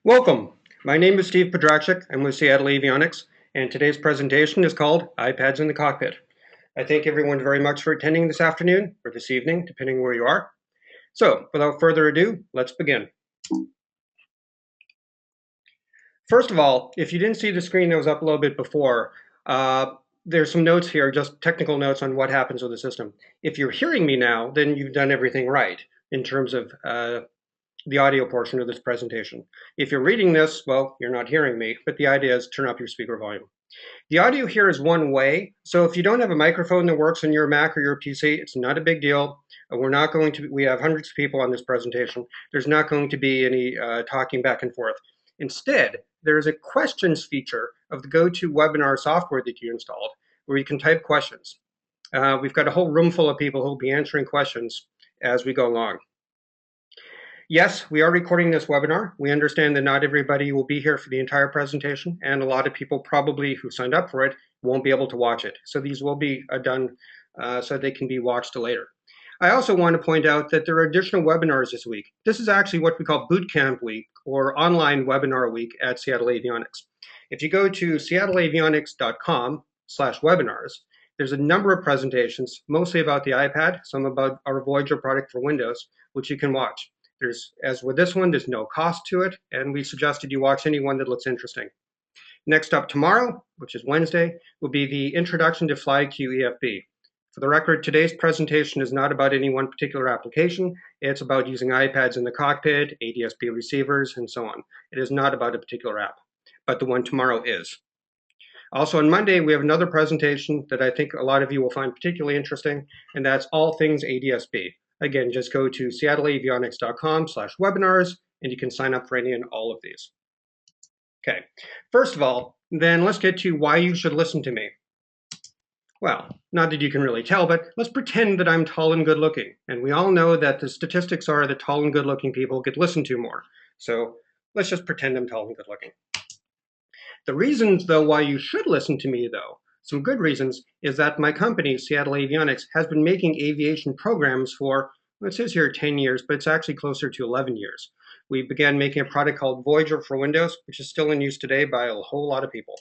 Welcome. My name is Steve Podrachik. I'm with Seattle Avionics, and today's presentation is called iPads in the Cockpit. I thank everyone very much for attending this afternoon or this evening, depending where you are. So, without further ado, let's begin. First of all, if you didn't see the screen that was up a little bit before, there's some notes here, just technical notes on what happens with the system. If you're hearing me now, then you've done everything right in terms of the audio portion of this presentation. If you're reading this, well, you're not hearing me, but the idea is turn up your speaker volume. The audio here is one way, so if you don't have a microphone that works on your Mac or your PC, it's not a big deal. We have hundreds of people on this presentation. There's not going to be any talking back and forth. Instead, there's a questions feature of the GoToWebinar software that you installed, where you can type questions. We've got a whole room full of people who will be answering questions as we go along. Yes, we are recording this webinar. We understand that not everybody will be here for the entire presentation, and a lot of people probably who signed up for it won't be able to watch it. So these will be done so they can be watched later. I also want to point out that there are additional webinars this week. This is actually what we call Boot Camp Week, or Online Webinar Week at Seattle Avionics. If you go to seattleavionics.com/webinars, there's a number of presentations, mostly about the iPad, some about our Voyager product for Windows, which you can watch. As with this one, there's no cost to it, and we suggested you watch any one that looks interesting. Next up tomorrow, which is Wednesday, will be the Introduction to FlyQ EFB. For the record, today's presentation is not about any one particular application. It's about using iPads in the cockpit, ADS-B receivers, and so on. It is not about a particular app, but the one tomorrow is. Also on Monday, we have another presentation that I think a lot of you will find particularly interesting, and that's all things ADS-B. Again, just go to seattleavionics.com/webinars, and you can sign up for any and all of these. Okay, first of all, then let's get to why you should listen to me. Well, not that you can really tell, but let's pretend that I'm tall and good looking. And we all know that the statistics are that tall and good looking people get listened to more. So let's just pretend I'm tall and good looking. The reasons, though, why you should listen to me, though, some good reasons, is that my company, Seattle Avionics, has been making aviation programs for, well, it says here 10 years, but it's actually closer to 11 years. We began making a product called Voyager for Windows, which is still in use today by a whole lot of people.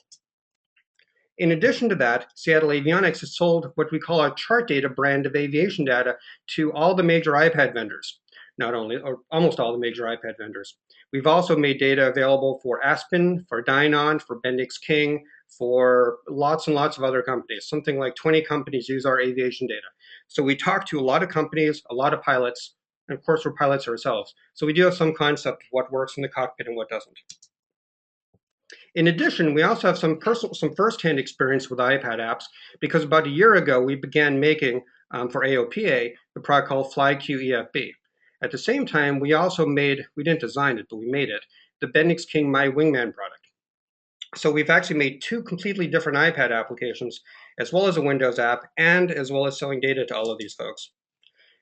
In addition to that, Seattle Avionics has sold what we call our chart data brand of aviation data to all the major iPad vendors, not only, or almost all the major iPad vendors. We've also made data available for Aspen, for Dynon, for Bendix King, for lots and lots of other companies. Something like 20 companies use our aviation data. So we talk to a lot of companies, a lot of pilots, and of course we're pilots ourselves. So we do have some concept of what works in the cockpit and what doesn't. In addition, we also have some first-hand experience with iPad apps, because about a year ago we began making, for AOPA, a product called FlyQ EFB. At the same time, we didn't design it, but we made it, the Bendix King My Wingman product. So we've actually made two completely different iPad applications, as well as a Windows app, and as well as selling data to all of these folks.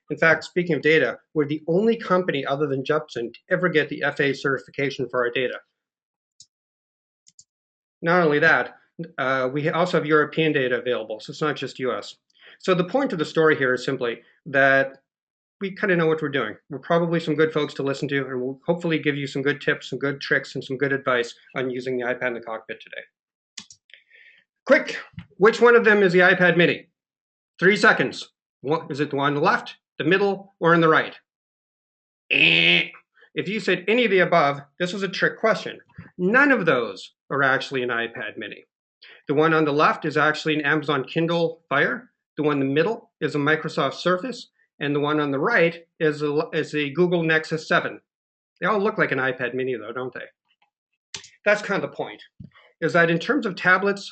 In fact, speaking of data, we're the only company other than Jepson to ever get the FAA certification for our data. Not only that, we also have European data available, so it's not just US. So the point of the story here is simply that we kind of know what we're doing. We're probably some good folks to listen to, and we'll hopefully give you some good tips, some good tricks, and some good advice on using the iPad in the cockpit today. Quick, which one of them is the iPad mini? 3 seconds. Is it the one on the left, the middle, or on the right? If you said any of the above, this was a trick question. None of those are actually an iPad mini. The one on the left is actually an Amazon Kindle Fire. The one in the middle is a Microsoft Surface. And the one on the right is a Google Nexus 7. They all look like an iPad mini though, don't they? That's kind of the point, is that in terms of tablets,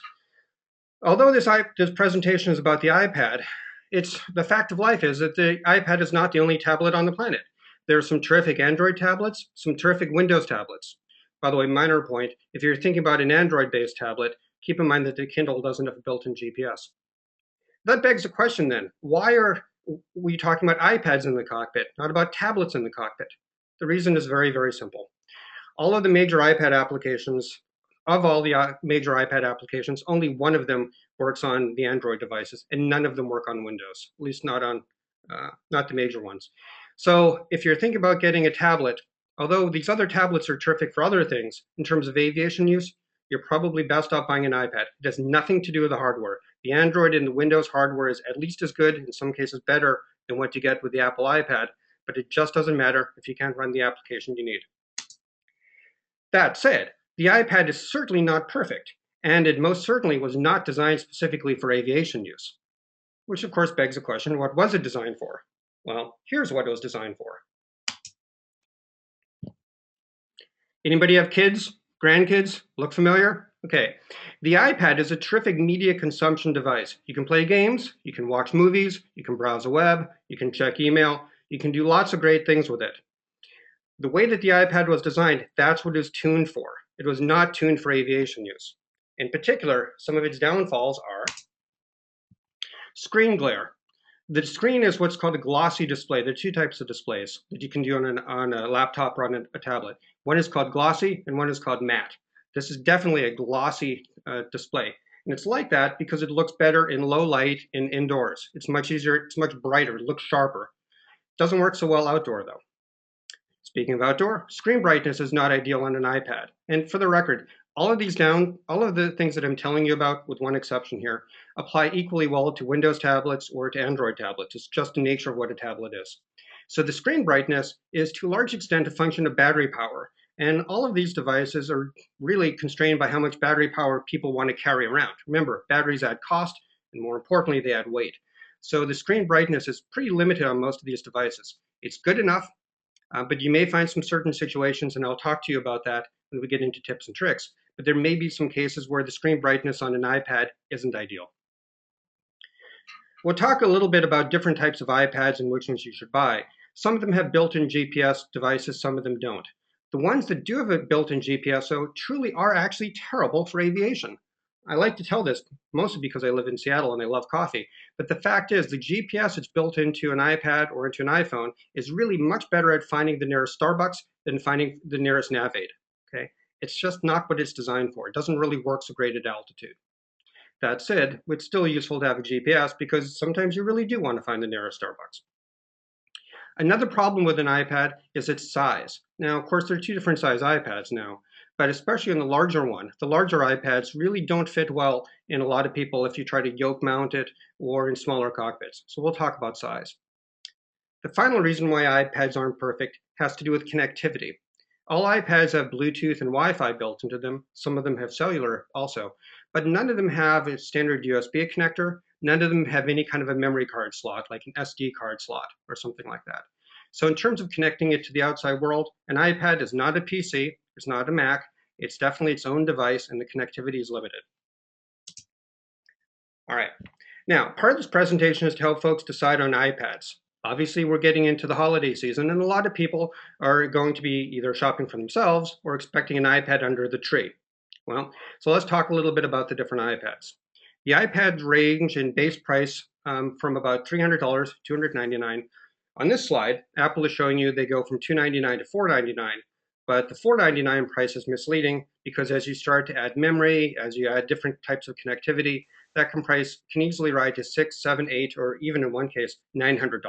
although this presentation is about the iPad, the fact of life is that the iPad is not the only tablet on the planet. There are some terrific Android tablets, some terrific Windows tablets. By the way, minor point, if you're thinking about an Android-based tablet, keep in mind that the Kindle doesn't have a built-in GPS. That begs the question then, why are we talking about iPads in the cockpit, not about tablets in the cockpit? The reason is very, very simple. All of the major iPad applications, only one of them works on the Android devices, and none of them work on Windows, at least not the major ones. So if you're thinking about getting a tablet, Although these other tablets are terrific for other things, in terms of aviation use, you're probably best off buying an iPad. It has nothing to do with the hardware. The Android and the Windows hardware is at least as good, in some cases better, than what you get with the Apple iPad, but it just doesn't matter if you can't run the application you need. That said, the iPad is certainly not perfect, and it most certainly was not designed specifically for aviation use. Which of course begs the question, what was it designed for? Well, here's what it was designed for. Anybody have kids, grandkids? Look familiar? Okay, the iPad is a terrific media consumption device. You can play games, you can watch movies, you can browse the web, you can check email, you can do lots of great things with it. The way that the iPad was designed, that's what it was tuned for. It was not tuned for aviation use. In particular, some of its downfalls are screen glare. The screen is what's called a glossy display. There are two types of displays that you can do on a laptop or on a tablet. One is called glossy and one is called matte. This is definitely a glossy display. And it's like that because it looks better in low light and indoors. It's much easier, it's much brighter, it looks sharper. It doesn't work so well outdoor though. Speaking of outdoor, screen brightness is not ideal on an iPad. And for the record, all of the things that I'm telling you about, with one exception here, apply equally well to Windows tablets or to Android tablets. It's just the nature of what a tablet is. So the screen brightness is to a large extent a function of battery power. And all of these devices are really constrained by how much battery power people want to carry around. Remember, batteries add cost, and more importantly, they add weight. So the screen brightness is pretty limited on most of these devices. It's good enough, but you may find some certain situations, and I'll talk to you about that when we get into tips and tricks, but there may be some cases where the screen brightness on an iPad isn't ideal. We'll talk a little bit about different types of iPads and which ones you should buy. Some of them have built-in GPS devices, some of them don't. The ones that do have a built-in GPS, though, truly are actually terrible for aviation. I like to tell this mostly because I live in Seattle and I love coffee, but the fact is the GPS that's built into an iPad or into an iPhone is really much better at finding the nearest Starbucks than finding the nearest nav aid. Okay? It's just not what it's designed for. It doesn't really work so great at altitude. That said, it's still useful to have a GPS because sometimes you really do want to find the nearest Starbucks. Another problem with an iPad is its size. Now, of course, there are two different size iPads now, but especially in the larger one, the larger iPads really don't fit well in a lot of people if you try to yoke mount it or in smaller cockpits. So we'll talk about size. The final reason why iPads aren't perfect has to do with connectivity. All iPads have Bluetooth and Wi-Fi built into them. Some of them have cellular also, but none of them have a standard USB connector. None of them have any kind of a memory card slot, like an SD card slot or something like that. So in terms of connecting it to the outside world, an iPad is not a PC, it's not a Mac, it's definitely its own device and the connectivity is limited. All right, now part of this presentation is to help folks decide on iPads. Obviously, we're getting into the holiday season and a lot of people are going to be either shopping for themselves or expecting an iPad under the tree. Well, so let's talk a little bit about the different iPads. The iPads range in base price from about $300 to $299. On this slide, Apple is showing you they go from $299 to $499, but the $499 price is misleading because as you start to add memory, as you add different types of connectivity, that price can easily rise to $600, $700, $800, or even in one case, $900.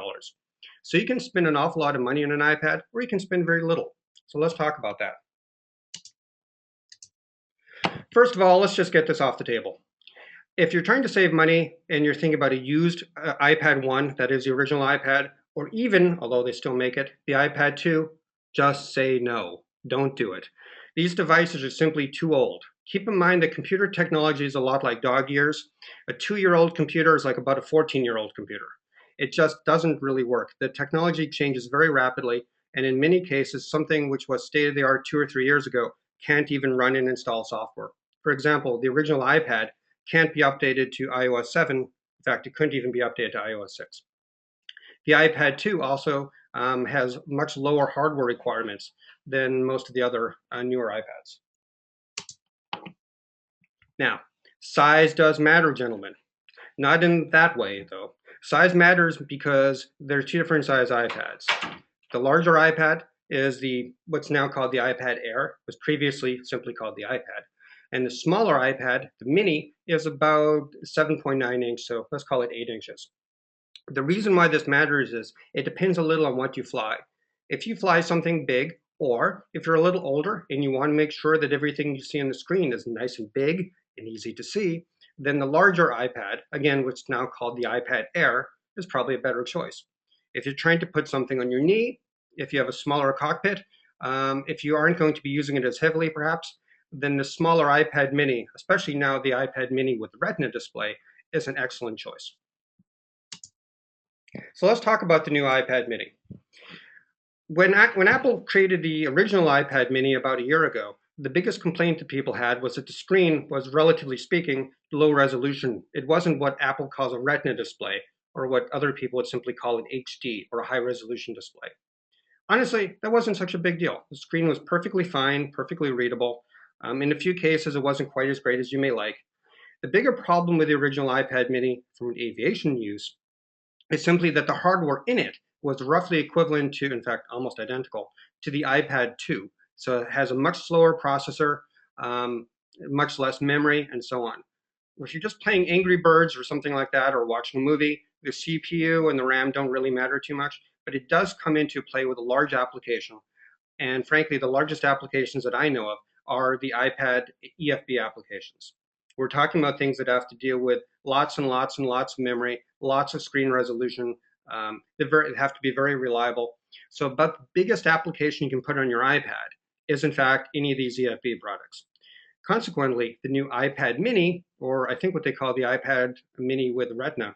So you can spend an awful lot of money on an iPad, or you can spend very little. So let's talk about that. First of all, let's just get this off the table. If you're trying to save money and you're thinking about a used iPad 1, that is the original iPad, or even, although they still make it, the iPad 2, just say no. Don't do it. These devices are simply too old. Keep in mind that computer technology is a lot like dog years. A 2-year-old computer is like about a 14-year-old computer. It just doesn't really work. The technology changes very rapidly, and in many cases, something which was state-of-the-art 2 or 3 years ago can't even run and install software. For example, the original iPad can't be updated to iOS 7. In fact, it couldn't even be updated to iOS 6. The iPad 2 also has much lower hardware requirements than most of the other newer iPads. Now, size does matter, gentlemen. Not in that way, though. Size matters because there are two different size iPads. The larger iPad is what's now called the iPad Air. It was previously simply called the iPad. And the smaller iPad, the mini, is about 7.9 inch, so let's call it 8 inches. The reason why this matters is it depends a little on what you fly. If you fly something big, Or if you're a little older and you want to make sure that everything you see on the screen is nice and big and easy to see, then the larger iPad, again, which is now called the iPad Air, is probably a better choice. If you're trying to put something on your knee, if you have a smaller cockpit, if you aren't going to be using it as heavily perhaps, then the smaller iPad mini, especially now the iPad mini with the Retina display, is an excellent choice. So let's talk about the new iPad mini. When Apple created the original iPad mini about a year ago, the biggest complaint that people had was that the screen was, relatively speaking, low resolution. It wasn't what Apple calls a Retina display, or what other people would simply call an HD, or a high resolution display. Honestly, that wasn't such a big deal. The screen was perfectly fine, perfectly readable. In a few cases, it wasn't quite as great as you may like. The bigger problem with the original iPad mini from an aviation use is simply that the hardware in it was roughly equivalent to, in fact, almost identical to the iPad 2. So it has a much slower processor, much less memory, and so on. If you're just playing Angry Birds or something like that, or watching a movie, the CPU and the RAM don't really matter too much, but it does come into play with a large application. And frankly, the largest applications that I know of are the iPad EFB applications. We're talking about things that have to deal with lots and lots and lots of memory, lots of screen resolution. They have to be very reliable. So about the biggest application you can put on your iPad is, in fact, any of these EFB products. Consequently, the new iPad mini, or I think what they call the iPad mini with Retina,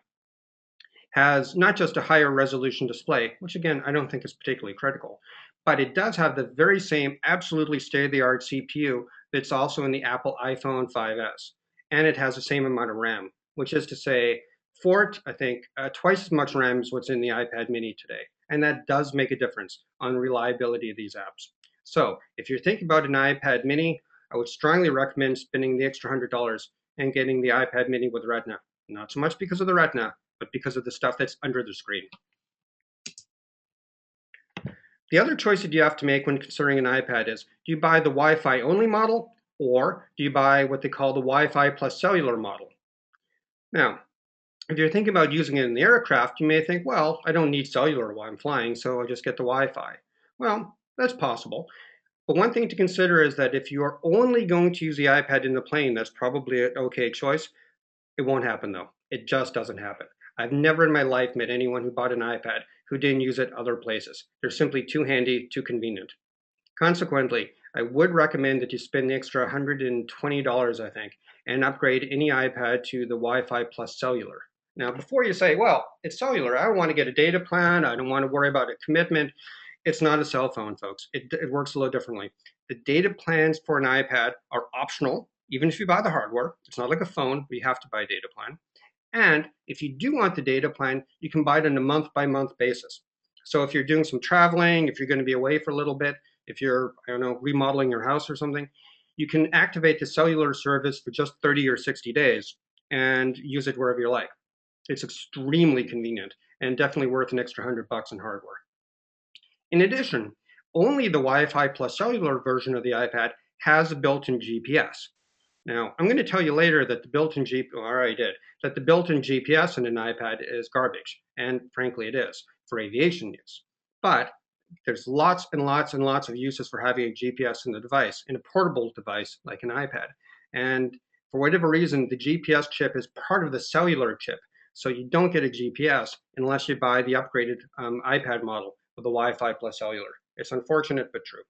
has not just a higher resolution display, which again, I don't think is particularly critical, but it does have the very same absolutely state-of-the-art CPU that's also in the Apple iPhone 5S. And it has the same amount of RAM, which is to say, I think, twice as much RAM as what's in the iPad mini today. And that does make a difference on the reliability of these apps. So if you're thinking about an iPad mini, I would strongly recommend spending the extra $100 and getting the iPad mini with Retina. Not so much because of the Retina, but because of the stuff that's under the screen. The other choice that you have to make when considering an iPad is, do you buy the Wi-Fi only model, or do you buy what they call the Wi-Fi plus cellular model? Now, if you're thinking about using it in the aircraft, you may think, well, I don't need cellular while I'm flying, so I'll just get the Wi-Fi. Well, that's possible. But one thing to consider is that if you are only going to use the iPad in the plane, that's probably an okay choice. It won't happen though. It just doesn't happen. I've never in my life met anyone who bought an iPad who didn't use it other places. They're simply too handy, too convenient. Consequently, I would recommend that you spend the extra $120, I think, and upgrade any iPad to the Wi-Fi plus cellular. Now, before you say, well, it's cellular, I don't want to get a data plan, I don't want to worry about a commitment, it's not a cell phone, folks. It works a little differently. The data plans for an iPad are optional, even if you buy the hardware. It's not like a phone where you have to buy a data plan. And if you do want the data plan, you can buy it on a month-by-month basis. So if you're doing some traveling, if you're going to be away for a little bit, if you're, I don't know, remodeling your house or something, you can activate the cellular service for just 30 or 60 days and use it wherever you like. It's extremely convenient and definitely worth an extra $100 in hardware. In addition, only the Wi-Fi plus cellular version of the iPad has a built-in GPS. Now, I'm going to tell you later that the built-in that the built-in GPS in an iPad is garbage, and frankly it is, for aviation use. But there's lots and lots and lots of uses for having a GPS in the device, in a portable device like an iPad. And for whatever reason, the GPS chip is part of the cellular chip, so you don't get a GPS unless you buy the upgraded iPad model with the Wi-Fi plus cellular. It's unfortunate, but true.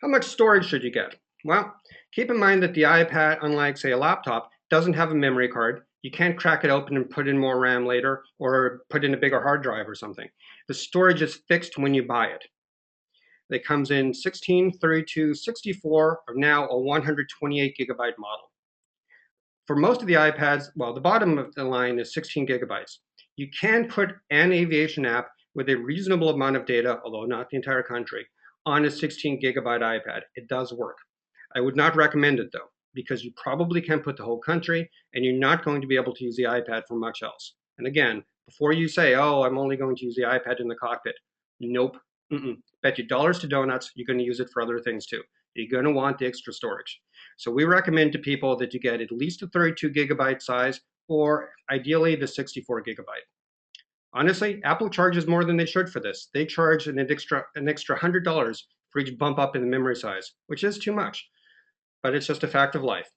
How much storage should you get? Well, keep in mind that the iPad, unlike, say, a laptop, doesn't have a memory card. You can't crack it open and put in more RAM later, or put in a bigger hard drive or something. The storage is fixed when you buy it. It comes in 16, 32, 64, or now a 128 gigabyte model. For most of the iPads, well, the bottom of the line is 16 gigabytes. You can put an aviation app with a reasonable amount of data, although not the entire country, on a 16 gigabyte iPad. It does work. I would not recommend it though, because you probably can't put the whole country and you're not going to be able to use the iPad for much else. And again, before you say, oh, I'm only going to use the iPad in the cockpit, nope. Bet you dollars to donuts, you're going to use it for other things too. You're going to want the extra storage. So we recommend to people that you get at least a 32 gigabyte size, or ideally the 64 gigabyte. Honestly, Apple charges more than they should for this. They charge an extra $100 for each bump up in the memory size, which is too much, but it's just a fact of life.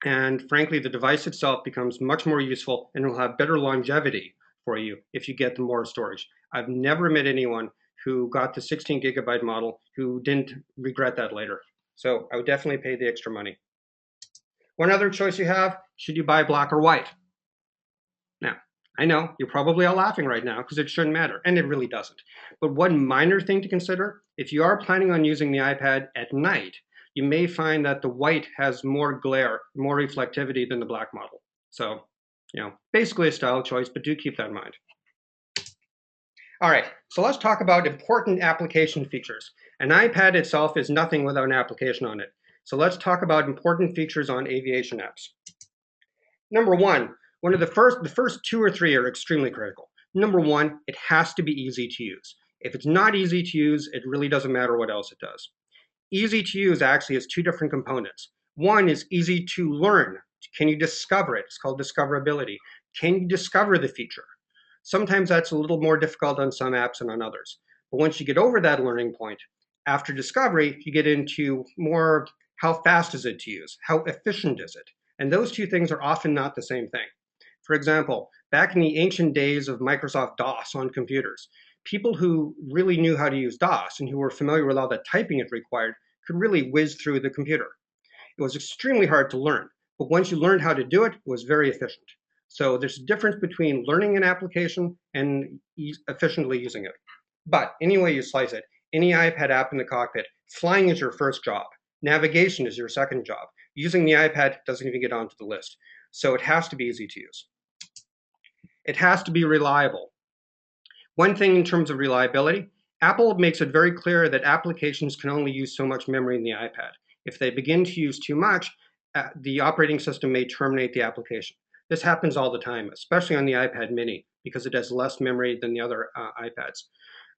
And frankly, the device itself becomes much more useful and will have better longevity for you if you get the more storage. I've never met anyone who got the 16 gigabyte model who didn't regret that later. So I would definitely pay the extra money. One other choice you have, should you buy black or white? Now, I know you're probably all laughing right now because it shouldn't matter, and it really doesn't. But one minor thing to consider, if you are planning on using the iPad at night, you may find that the white has more glare, more reflectivity than the black model. So, basically a style choice, but do keep that in mind. All right, so let's talk about important application features. An iPad itself is nothing without an application on it. So let's talk about important features on aviation apps. Number one, the first two or three are extremely critical. Number one, it has to be easy to use. If it's not easy to use, it really doesn't matter what else it does. Easy to use actually has two different components. One is easy to learn. Can you discover it? It's called discoverability. Can you discover the feature? Sometimes that's a little more difficult on some apps and on others. But once you get over that learning point, after discovery, you get into more how fast is it to use? How efficient is it? And those two things are often not the same thing. For example, back in the ancient days of Microsoft DOS on computers, people who really knew how to use DOS and who were familiar with all the typing it required could really whiz through the computer. It was extremely hard to learn, but once you learned how to do it, it was very efficient. So there's a difference between learning an application and efficiently using it. But any way you slice it, any iPad app in the cockpit, flying is your first job. Navigation is your second job. Using the iPad doesn't even get onto the list. So it has to be easy to use. It has to be reliable. One thing in terms of reliability, Apple makes it very clear that applications can only use so much memory in the iPad. If they begin to use too much, the operating system may terminate the application. This happens all the time, especially on the iPad mini, because it has less memory than the other iPads.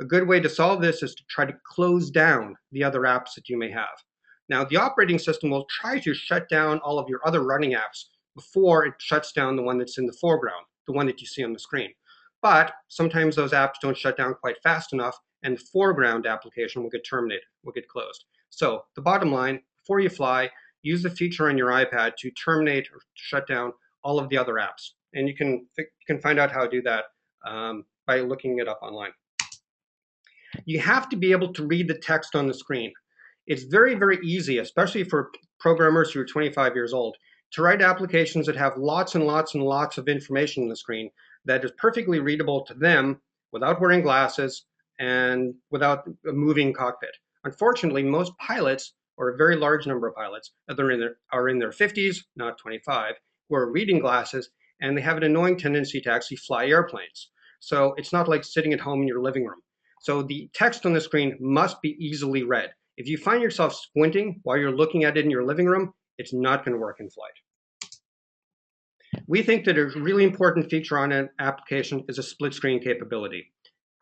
A good way to solve this is to try to close down the other apps that you may have. Now, the operating system will try to shut down all of your other running apps before it shuts down the one that's in the foreground, the one that you see on the screen. But sometimes those apps don't shut down quite fast enough, and the foreground application will get terminated, will get closed. So the bottom line, before you fly, use the feature on your iPad to terminate or shut down all of the other apps. And you can find out how to do that by looking it up online. You have to be able to read the text on the screen. It's very, very easy, especially for programmers who are 25 years old, to write applications that have lots and lots and lots of information on the screen that is perfectly readable to them without wearing glasses and without a moving cockpit. Unfortunately, most pilots, or a very large number of pilots, are in their 50s, not 25, who are reading glasses, and they have an annoying tendency to actually fly airplanes. So it's not like sitting at home in your living room. So the text on the screen must be easily read. If you find yourself squinting while you're looking at it in your living room, it's not going to work in flight. We think that a really important feature on an application is a split screen capability,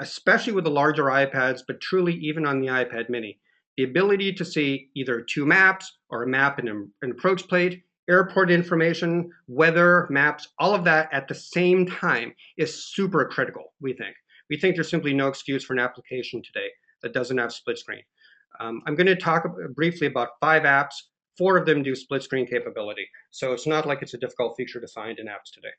especially with the larger iPads, but truly even on the iPad mini. The ability to see either two maps or a map and an approach plate, airport information, weather, maps, all of that at the same time is super critical, we think. We think there's simply no excuse for an application today that doesn't have split screen. I'm going to talk briefly about 5 apps. 4 of them do split screen capability. So it's not like it's a difficult feature to find in apps today.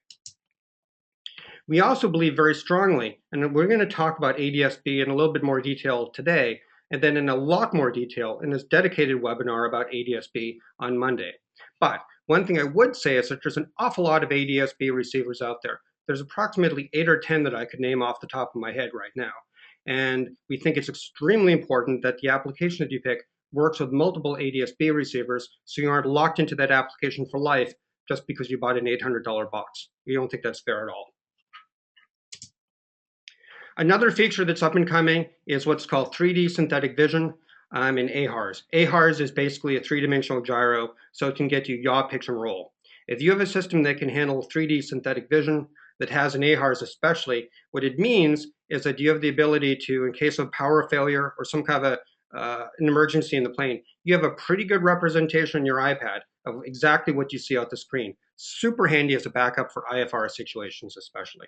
We also believe very strongly, and we're going to talk about ADS-B in a little bit more detail today, and then in a lot more detail in this dedicated webinar about ADS-B on Monday. But one thing I would say is that there's an awful lot of ADS-B receivers out there. There's approximately 8 or 10 that I could name off the top of my head right now. And we think it's extremely important that the application that you pick works with multiple ADS-B receivers so you aren't locked into that application for life just because you bought an $800 box. We don't think that's fair at all. Another feature that's up and coming is what's called 3D synthetic vision in AHRS. AHRS is basically a 3-dimensional gyro, so it can get you yaw, pitch, and roll. If you have a system that can handle 3D synthetic vision, that has an AHRS especially, what it means is that you have the ability to, in case of power failure or some kind of an emergency in the plane, you have a pretty good representation on your iPad of exactly what you see out the screen. Super handy as a backup for IFR situations especially.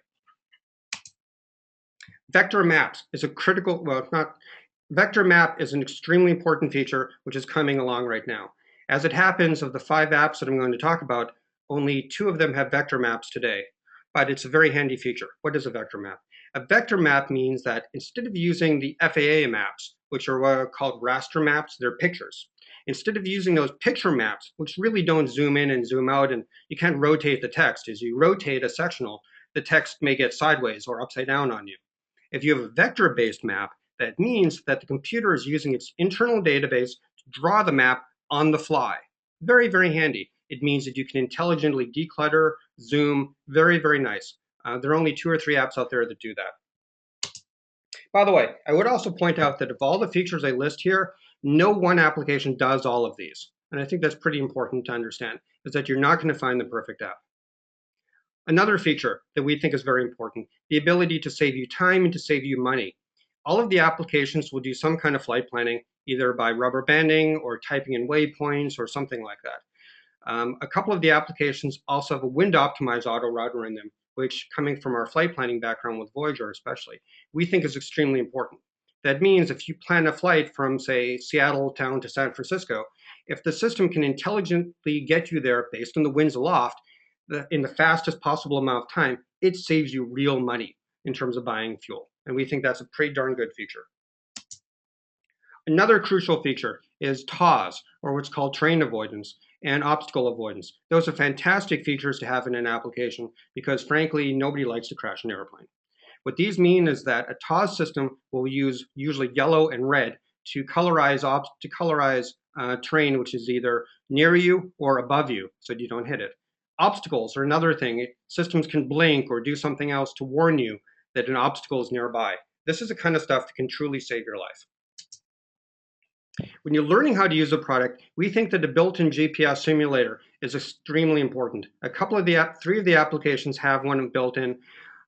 Vector maps is a critical, well, it's not, vector map is an extremely important feature which is coming along right now. As it happens, of the 5 apps that I'm going to talk about, only 2 of them have vector maps today, but it's a very handy feature. What is a vector map? A vector map means that instead of using the FAA maps, which are what are called raster maps, they're pictures. Instead of using those picture maps, which really don't zoom in and zoom out, and you can't rotate the text. As you rotate a sectional, the text may get sideways or upside down on you. If you have a vector-based map, that means that the computer is using its internal database to draw the map on the fly. Very, very handy. It means that you can intelligently declutter, zoom, very, very nice. There are only 2 or 3 apps out there that do that. By the way, I would also point out that of all the features I list here, no one application does all of these. And I think that's pretty important to understand, is that you're not going to find the perfect app. Another feature that we think is very important, the ability to save you time and to save you money. All of the applications will do some kind of flight planning, either by rubber banding or typing in waypoints or something like that. A couple of the applications also have a wind optimized auto router in them, which, coming from our flight planning background with Voyager especially, we think is extremely important. That means if you plan a flight from, say, Seattle town to San Francisco, if the system can intelligently get you there based on the winds aloft, in the fastest possible amount of time, it saves you real money in terms of buying fuel. And we think that's a pretty darn good feature. Another crucial feature is TAWS, or what's called terrain avoidance, and obstacle avoidance. Those are fantastic features to have in an application because, frankly, nobody likes to crash an airplane. What these mean is that a TAWS system will use usually yellow and red to colorize terrain which is either near you or above you so you don't hit it. Obstacles are another thing. Systems can blink or do something else to warn you that an obstacle is nearby. This is the kind of stuff that can truly save your life. When you're learning how to use a product, we think that a built-in GPS simulator is extremely important. 3 of the applications have one built in.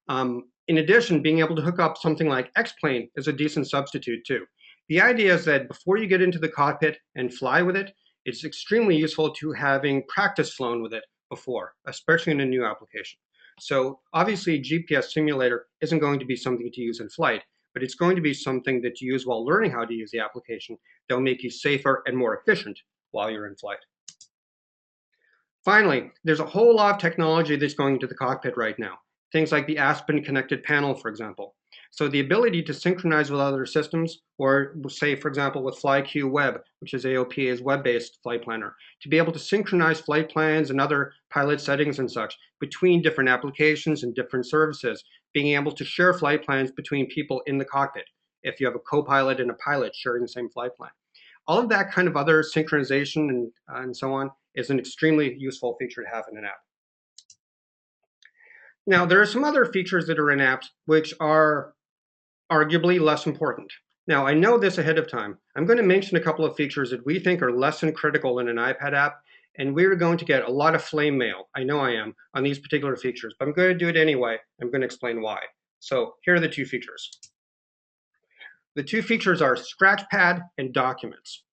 In addition, being able to hook up something like X-Plane is a decent substitute too. The idea is that before you get into the cockpit and fly with it, it's extremely useful to having practice flown with it before, especially in a new application. So obviously, GPS simulator isn't going to be something to use in flight, but it's going to be something that you use while learning how to use the application that will make you safer and more efficient while you're in flight. Finally, there's a whole lot of technology that's going into the cockpit right now. Things like the Aspen connected panel, for example. So the ability to synchronize with other systems, or say, for example, with FlyQ Web, which is AOPA's web-based flight planner, to be able to synchronize flight plans and other pilot settings and such between different applications and different services, being able to share flight plans between people in the cockpit, if you have a co-pilot and a pilot sharing the same flight plan. All of that kind of other synchronization and so on is an extremely useful feature to have in an app. Now, there are some other features that are in apps which are arguably less important. Now, I know this ahead of time. I'm going to mention a couple of features that we think are less than critical in an iPad app, and we're going to get a lot of flame mail, I know I am, on these particular features, but I'm going to do it anyway. I'm going to explain why. So here are the 2 features. The 2 features are Scratchpad and Documents.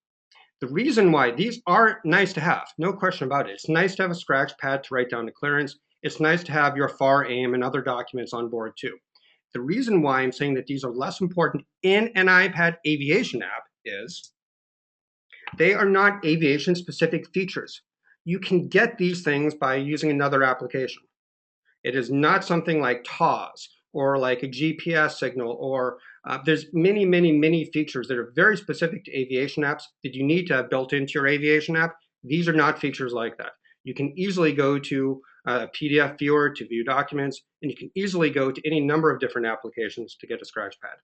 The reason why these are nice to have, no question about it. It's nice to have a Scratchpad to write down the clearance. It's nice to have your FAR aim and other documents on board too. The reason why I'm saying that these are less important in an iPad aviation app is they are not aviation-specific features. You can get these things by using another application. It is not something like TAWS or like a GPS signal, or there's many, many, many features that are very specific to aviation apps that you need to have built into your aviation app. These are not features like that. You can easily go to a PDF viewer to view documents, and you can easily go to any number of different applications to get a Scratchpad.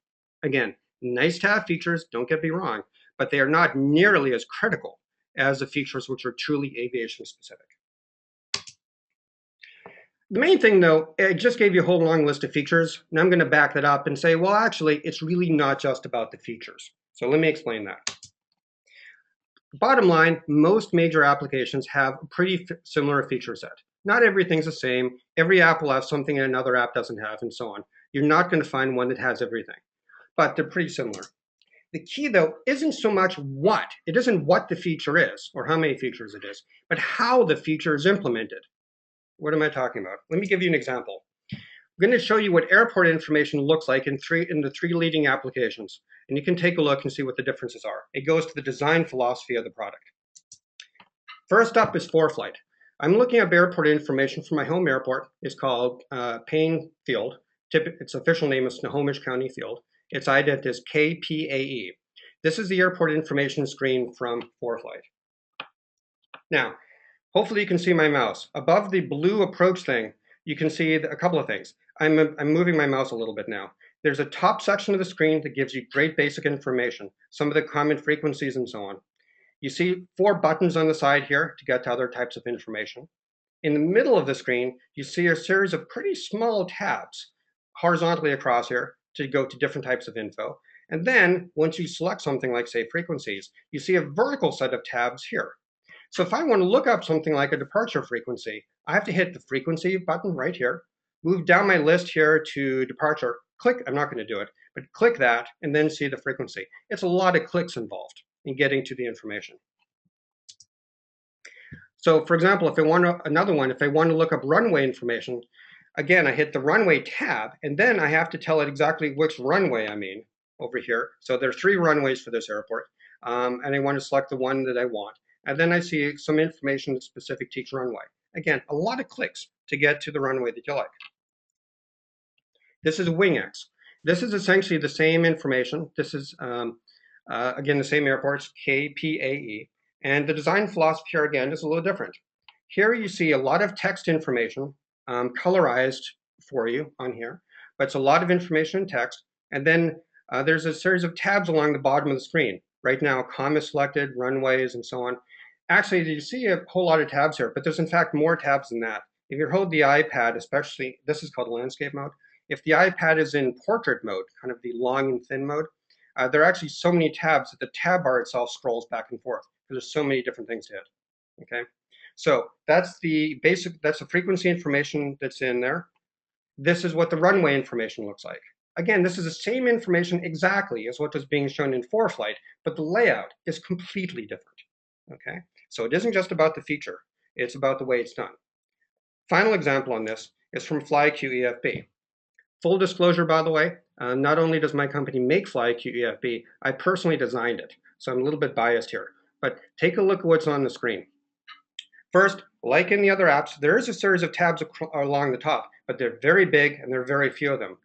Again, nice to have features, don't get me wrong, but they are not nearly as critical as the features which are truly aviation specific. The main thing though, I just gave you a whole long list of features, and I'm going to back that up and say, well, actually, it's really not just about the features. So let me explain that. Bottom line, most major applications have a pretty similar feature set. Not everything's the same. Every app will have something another app doesn't have, and so on. You're not going to find one that has everything, but they're pretty similar. The key, though, isn't so much what. It isn't what the feature is or how many features it is, but how the feature is implemented. What am I talking about? Let me give you an example. going to show you what airport information looks like in the three leading applications. And you can take a look and see what the differences are. It goes to the design philosophy of the product. First up is ForeFlight. I'm looking up airport information for my home airport. It's called Payne Field. Its official name is Snohomish County Field. Its ident is KPAE. This is the airport information screen from ForeFlight. Now, hopefully you can see my mouse. Above the blue approach thing, you can see a couple of things. I'm moving my mouse a little bit now. There's a top section of the screen that gives you great basic information, some of the common frequencies and so on. You see 4 buttons on the side here to get to other types of information. In the middle of the screen, you see a series of pretty small tabs horizontally across here to go to different types of info. And then once you select something like, say, frequencies, you see a vertical set of tabs here. So if I want to look up something like a departure frequency, I have to hit the frequency button right here, move down my list here to departure, click, I'm not going to do it, but click that and then see the frequency. It's a lot of clicks involved in getting to the information. So for example, if I want to look up runway information, again, I hit the runway tab and then I have to tell it exactly which runway I mean over here. So there are 3 runways for this airport and I want to select the one that I want. And then I see some information that's specific to each runway. Again, a lot of clicks to get to the runway that you like. This is WingX. This is essentially the same information. This is, again, the same airports, KPAE. And the design philosophy here, again, is a little different. Here you see a lot of text information colorized for you on here, but it's a lot of information in text. And then there's a series of tabs along the bottom of the screen. Right now, COM is selected, runways, and so on. Actually, you see a whole lot of tabs here, but there's in fact more tabs than that. If you hold the iPad, especially, this is called landscape mode. If the iPad is in portrait mode, kind of the long and thin mode, there are actually so many tabs that the tab bar itself scrolls back and forth because there's so many different things to hit. Okay, so that's the frequency information that's in there. This is what the runway information looks like. Again, this is the same information exactly as what was being shown in ForeFlight, but the layout is completely different. Okay, so it isn't just about the feature, it's about the way it's done. Final example on this is from FlyQ EFB. Full disclosure, by the way, not only does my company make FlyQ EFB, I personally designed it, so I'm a little bit biased here. But take a look at what's on the screen. First, like in the other apps, there is a series of tabs along the top, but they're very big and there are very few of them.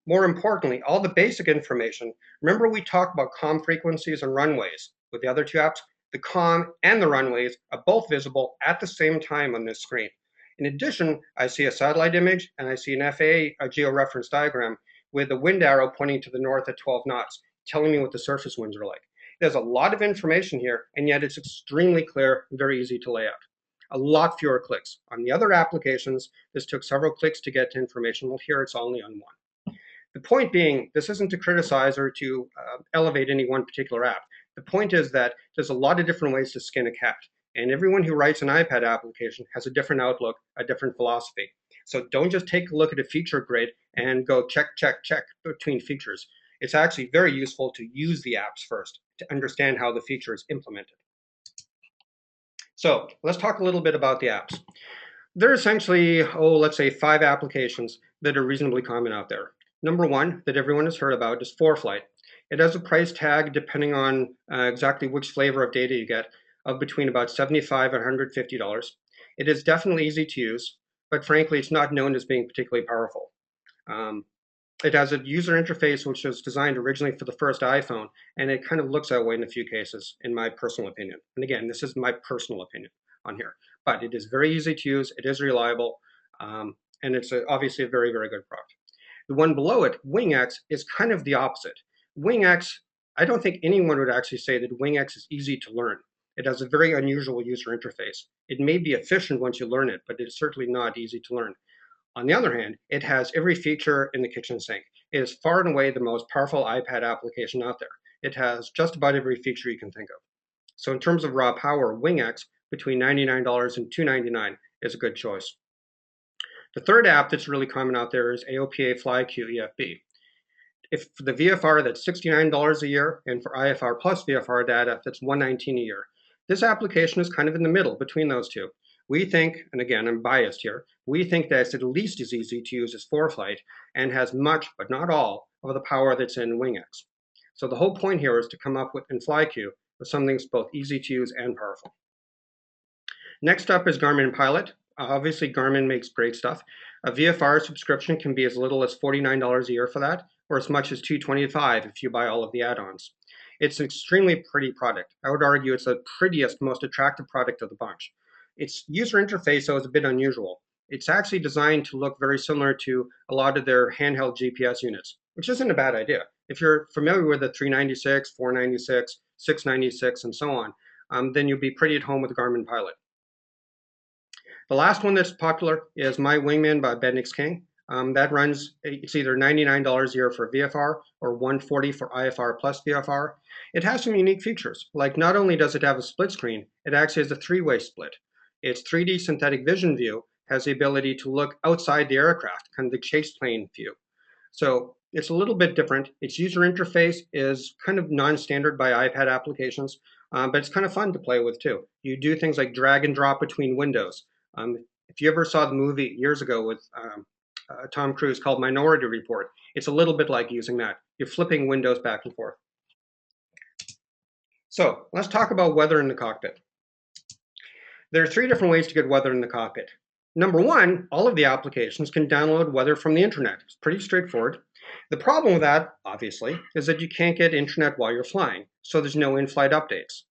More importantly, all the basic information, remember we talked about COM frequencies and runways with the other 2 apps? The COM and the runways are both visible at the same time on this screen. In addition, I see a satellite image and I see an FAA georeference diagram with a wind arrow pointing to the north at 12 knots, telling me what the surface winds are like. There's a lot of information here, and yet it's extremely clear and very easy to lay out. A lot fewer clicks. On the other applications, this took several clicks to get to information. Well, here it's only on 1. The point being, this isn't to criticize or to elevate any one particular app. The point is that there's a lot of different ways to skin a cat, and everyone who writes an iPad application has a different outlook, a different philosophy. So don't just take a look at a feature grid and go check, check, check between features. It's actually very useful to use the apps first to understand how the feature is implemented. So let's talk a little bit about the apps. There are essentially, let's say 5 applications that are reasonably common out there. Number 1 that everyone has heard about is ForeFlight. It has a price tag, depending on exactly which flavor of data you get, of between about $75 and $150. It is definitely easy to use, but frankly, it's not known as being particularly powerful. It has a user interface which was designed originally for the first iPhone, and it kind of looks that way in a few cases, in my personal opinion. And again, this is my personal opinion on here, but it is very easy to use, it is reliable, and it's obviously a very, very good product. The one below it, WingX, is kind of the opposite. WingX, I don't think anyone would actually say that WingX is easy to learn. It has a very unusual user interface. It may be efficient once you learn it, but it is certainly not easy to learn. On the other hand, it has every feature in the kitchen sink. It is far and away the most powerful iPad application out there. It has just about every feature you can think of. So in terms of raw power, WingX, between $99 and $299, is a good choice. The third app that's really common out there is AOPA FlyQ EFB. If for the VFR, that's $69 a year, and for IFR plus VFR data, that's $119 a year. This application is kind of in the middle between those 2. We think, and again, I'm biased here, we think that it's at least as easy to use as ForeFlight and has much, but not all, of the power that's in WingX. So the whole point here is to come up with, in FlyQ, with something that's both easy to use and powerful. Next up is Garmin Pilot. Obviously, Garmin makes great stuff. A VFR subscription can be as little as $49 a year for that, or as much as $225 if you buy all of the add-ons. It's an extremely pretty product. I would argue it's the prettiest, most attractive product of the bunch. Its user interface, though, is a bit unusual. It's actually designed to look very similar to a lot of their handheld GPS units, which isn't a bad idea. If you're familiar with the 396, 496, 696, and so on, then you'll be pretty at home with the Garmin Pilot. The last one that's popular is My Wingman by Bendix King. That runs, it's either $99 a year for VFR or $140 for IFR plus VFR. It has some unique features, like not only does it have a split screen, it actually has a three-way split. Its 3D synthetic vision view has the ability to look outside the aircraft, kind of the chase plane view. So it's a little bit different. Its user interface is kind of non-standard by iPad applications, but it's kind of fun to play with too. You do things like drag and drop between windows. If you ever saw the movie years ago with Tom Cruise called Minority Report, it's a little bit like using that. You're flipping windows back and forth. So let's talk about weather in the cockpit. There are three different ways to get weather in the cockpit. Number one, all of the applications can download weather from the internet. It's pretty straightforward. The problem with that, obviously, is that you can't get internet while you're flying, so there's no in-flight updates.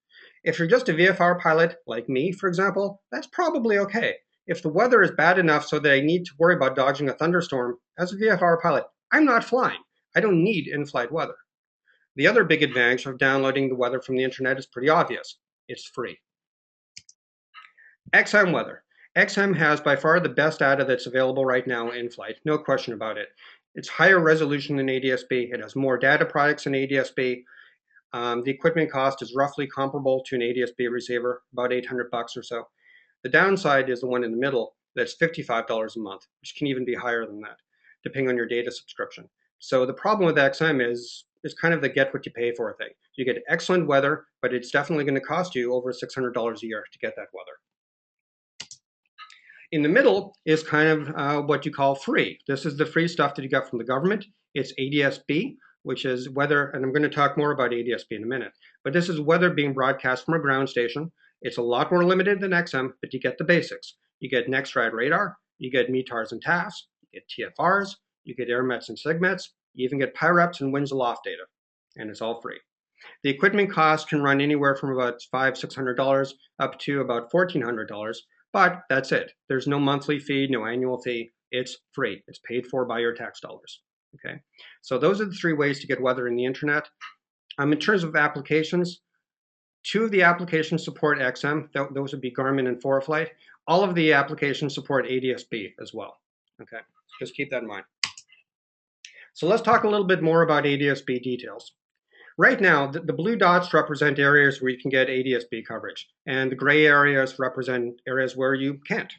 If you're just a VFR pilot, like me, for example, that's probably okay. If the weather is bad enough so that I need to worry about dodging a thunderstorm, as a VFR pilot, I'm not flying. I don't need in-flight weather. The other big advantage of downloading the weather from the internet is pretty obvious. It's free. XM weather. XM has by far the best data that's available right now in flight, no question about it. It's higher resolution than ADS-B. It has more data products than ADS-B. The equipment cost is roughly comparable to an ADS-B receiver, about $800 or so. The downside is the one in the middle, that's $55 a month, which can even be higher than that, depending on your data subscription. So the problem with XM is kind of the get what you pay for thing. You get excellent weather, but it's definitely going to cost you over $600 a year to get that weather. In the middle is kind of what you call free. This is the free stuff that you get from the government. It's ADS-B, which is weather, and I'm going to talk more about ADS-B in a minute, but this is weather being broadcast from a ground station. It's a lot more limited than XM, but you get the basics. You get next ride radar, you get METARs and TAFs, you get TFRs, you get airmets and SIGMETs, you even get PIREPs and winds aloft data, and it's all free. The equipment cost can run anywhere from about $500–600 up to about $1,400, but that's it. There's no monthly fee, no annual fee. It's free. It's paid for by your tax dollars. Okay, so those are the three ways to get weather in the internet. In terms of applications, two of the applications support XM. Those would be Garmin and ForeFlight. All of the applications support ADS-B as well. Okay, just keep that in mind. So let's talk a little bit more about ADS-B details. Right now, the blue dots represent areas where you can get ADS-B coverage, and the gray areas represent areas where you can't.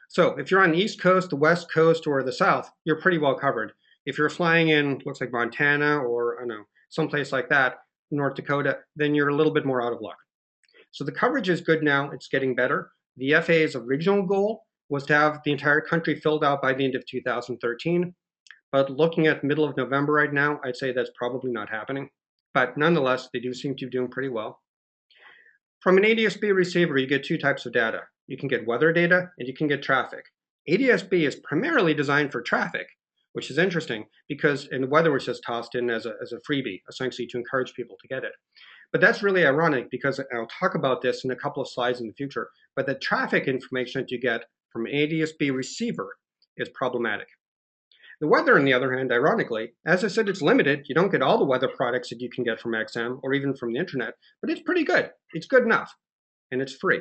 So if you're on the East Coast, the West Coast, or the South, you're pretty well covered. If you're flying in, looks like Montana or, I don't know, someplace like that, North Dakota, then you're a little bit more out of luck. So the coverage is good now. It's getting better. The FAA's original goal was to have the entire country filled out by the end of 2013. But looking at middle of November right now, I'd say that's probably not happening. But nonetheless, they do seem to be doing pretty well. From an ADS-B receiver, you get two types of data. You can get weather data and you can get traffic. ADS-B is primarily designed for traffic, which is interesting because the weather was just tossed in as a freebie, essentially to encourage people to get it. But that's really ironic because I'll talk about this in a couple of slides in the future, but the traffic information that you get from an ADS-B receiver is problematic. The weather, on the other hand, ironically, as I said, it's limited. You don't get all the weather products that you can get from XM or even from the internet, but it's pretty good. It's good enough, and it's free.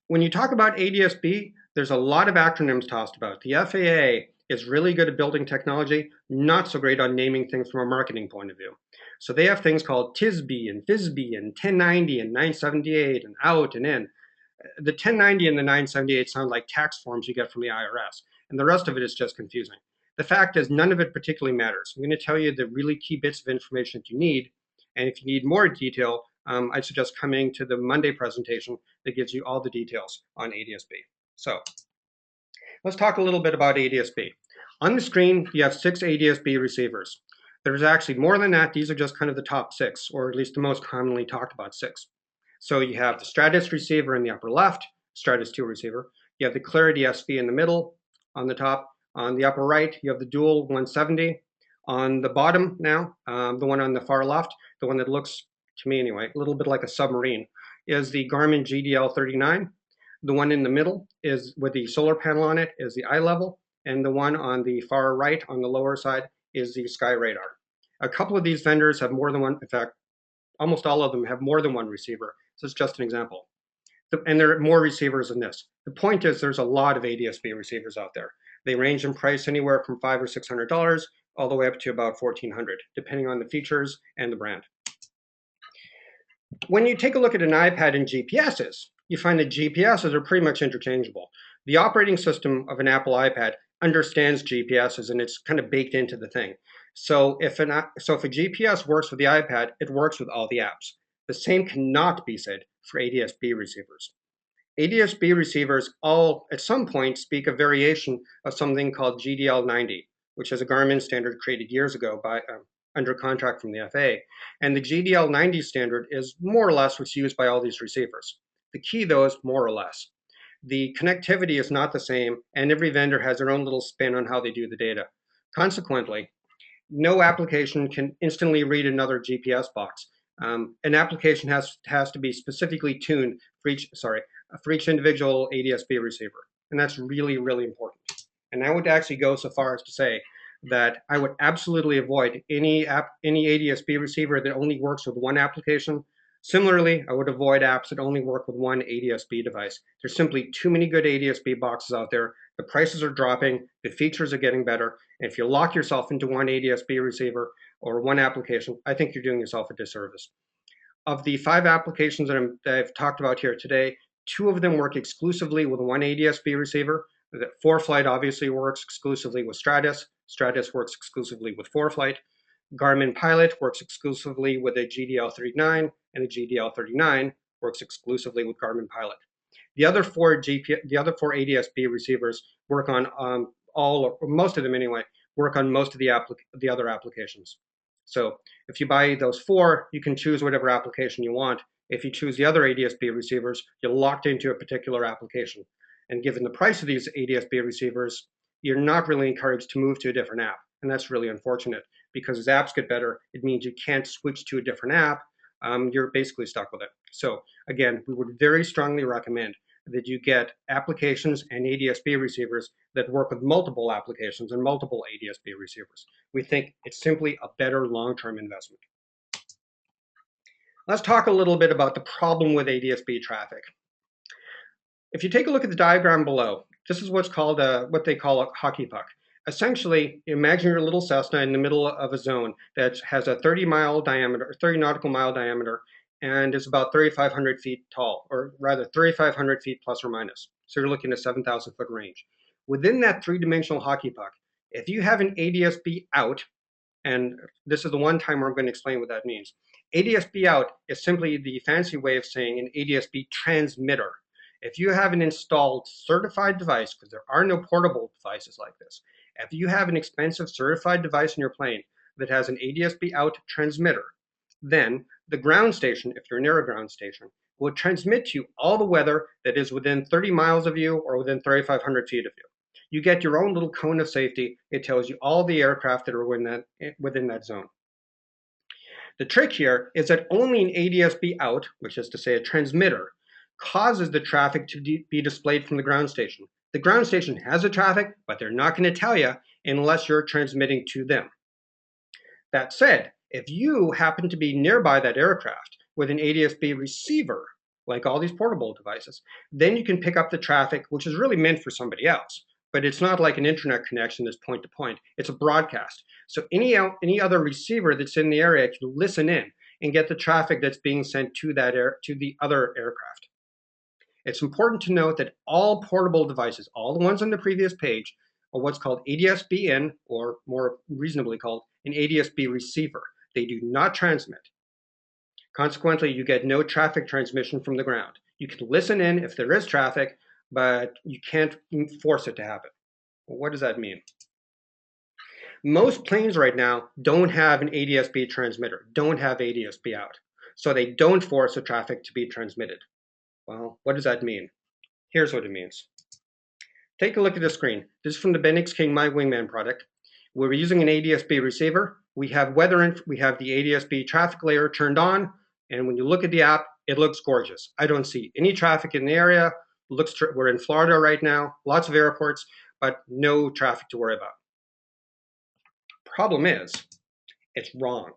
When you talk about ADS-B, there's a lot of acronyms tossed about. The FAA is really good at building technology, not so great on naming things from a marketing point of view. So they have things called TISB and FISB and 1090 and 978 and out and in. The 1090 and the 978 sound like tax forms you get from the IRS. And the rest of it is just confusing. The fact is, none of it particularly matters. I'm going to tell you the really key bits of information that you need, and if you need more detail, I'd suggest coming to the Monday presentation that gives you all the details on ADS-B. So let's talk a little bit about ADS-B. On the screen, you have 6 ADS-B receivers. There's actually more than that. These are just kind of the top 6, or at least the most commonly talked about 6. So you have the Stratus receiver in the upper left, Stratus 2 receiver. You have the Clarity SV in the middle on the top. On the upper right, you have the Dual 170. On the bottom now, the one on the far left, the one that looks, to me anyway, a little bit like a submarine, is the Garmin GDL 39. The one in the middle is with the solar panel on it is the iLevel, and the one on the far right on the lower side is the Sky Radar. A couple of these vendors have more than one, in fact, almost all of them have more than one receiver. So it's just an example. And there are more receivers than this. The point is there's a lot of ADS-B receivers out there. They range in price anywhere from $500 or $600 all the way up to about $1,400, depending on the features and the brand. When you take a look at an iPad and GPSs, you find that GPSs are pretty much interchangeable. The operating system of an Apple iPad understands GPSs, and it's kind of baked into the thing. So if a GPS works with the iPad, it works with all the apps. The same cannot be said for ADS-B receivers. ADS-B receivers all, at some point, speak a variation of something called GDL90, which is a Garmin standard created years ago by under contract from the FAA. And the GDL90 standard is more or less what's used by all these receivers. The key, though, is more or less. The connectivity is not the same, and every vendor has their own little spin on how they do the data. Consequently, no application can instantly read another GPS box. An application has to be specifically tuned for each individual ADS-B receiver, and that's really, really important. And I would actually go so far as to say that I would absolutely avoid any ADS-B receiver that only works with one application. Similarly, I would avoid apps that only work with one ADS-B device. There's simply too many good ADS-B boxes out there. The prices are dropping, the features are getting better, and if you lock yourself into one ADS-B receiver or one application, I think you're doing yourself a disservice. Of the 5 applications that I've talked about here today, 2 of them work exclusively with one ADS-B receiver. The ForeFlight obviously works exclusively with Stratus. Stratus works exclusively with ForeFlight. Garmin Pilot works exclusively with a GDL39, and the GDL39 works exclusively with Garmin Pilot. The other 4 ADS-B receivers work on most of them anyway, work on most of the other applications. So if you buy those 4, you can choose whatever application you want. If you choose the other ADS-B receivers, you're locked into a particular application. And given the price of these ADS-B receivers, you're not really encouraged to move to a different app. And that's really unfortunate, because as apps get better, it means you can't switch to a different app. You're basically stuck with it. So again, we would very strongly recommend that you get applications and ADS-B receivers that work with multiple applications and multiple ADS-B receivers. We think it's simply a better long-term investment. Let's talk a little bit about the problem with ADS-B traffic. If you take a look at the diagram below, this is what's called what they call a hockey puck. Essentially, imagine your little Cessna in the middle of a zone that has a 30 nautical mile diameter, and is about 3,500 feet tall, or rather 3,500 feet plus or minus. So you're looking at a 7,000 foot range. Within that 3-dimensional hockey puck, if you have an ADS-B out, and this is the one time where I'm going to explain what that means. ADS-B out is simply the fancy way of saying an ADS-B transmitter. If you have an installed certified device, because there are no portable devices like this, if you have an expensive certified device in your plane that has an ADS-B out transmitter, then the ground station, if you're near a ground station, will transmit to you all the weather that is within 30 miles of you or within 3,500 feet of you. You get your own little cone of safety. It tells you all the aircraft that are within that zone. The trick here is that only an ADS-B out, which is to say a transmitter, causes the traffic to be displayed from the ground station. The ground station has the traffic, but they're not going to tell you unless you're transmitting to them. That said, if you happen to be nearby that aircraft with an ADS-B receiver, like all these portable devices, then you can pick up the traffic, which is really meant for somebody else. But it's not like an internet connection that's point to point. It's a broadcast. So any other receiver that's in the area can listen in and get the traffic that's being sent to the other aircraft. It's important to note that all portable devices, all the ones on the previous page, are what's called ADS-B in, or more reasonably called an ADS-B receiver. They do not transmit. Consequently, you get no traffic transmission from the ground. You can listen in if there is traffic, but you can't force it to happen. Well, what does that mean? Most planes right now don't have an ADS-B transmitter, don't have ADS-B out. So they don't force the traffic to be transmitted. Well, what does that mean? Here's what it means. Take a look at the screen. This is from the WingX King My Wingman product. We're using an ADS-B receiver. We have we have the ADS-B traffic layer turned on, and when you look at the app, it looks gorgeous. I don't see any traffic in the area. We're in Florida right now, lots of airports, but no traffic to worry about. Problem is, it's wrong.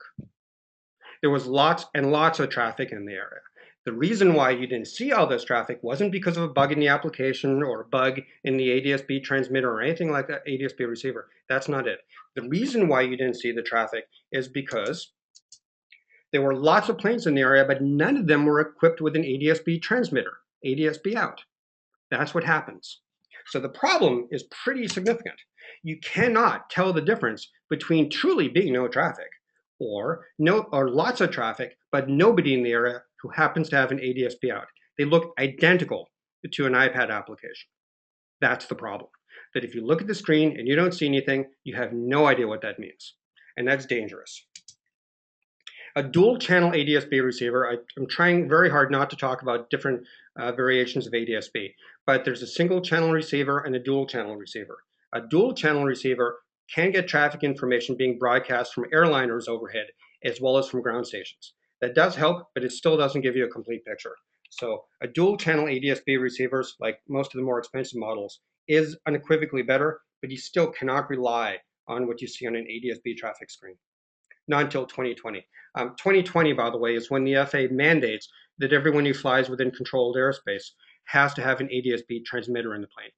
There was lots and lots of traffic in the area. The reason why you didn't see all this traffic wasn't because of a bug in the application or a bug in the ADS-B transmitter or anything like that, ADS-B receiver. That's not it. The reason why you didn't see the traffic is because there were lots of planes in the area, but none of them were equipped with an ADS-B transmitter, ADS-B out. That's what happens. So the problem is pretty significant. You cannot tell the difference between truly being no traffic or lots of traffic, but nobody in the area who happens to have an ADS-B out. They look identical to an iPad application. That's the problem. That if you look at the screen and you don't see anything, you have no idea what that means. And that's dangerous. A dual channel ADS-B receiver, I'm trying very hard not to talk about different variations of ADS-B, but there's a single channel receiver and a dual channel receiver. A dual channel receiver can get traffic information being broadcast from airliners overhead as well as from ground stations. That does help, but it still doesn't give you a complete picture. So a dual channel ADS-B receivers, like most of the more expensive models, is unequivocally better, but you still cannot rely on what you see on an ADS-B traffic screen. Not until 2020. 2020, by the way, is when the FAA mandates that everyone who flies within controlled airspace has to have an ADS-B transmitter in the plane.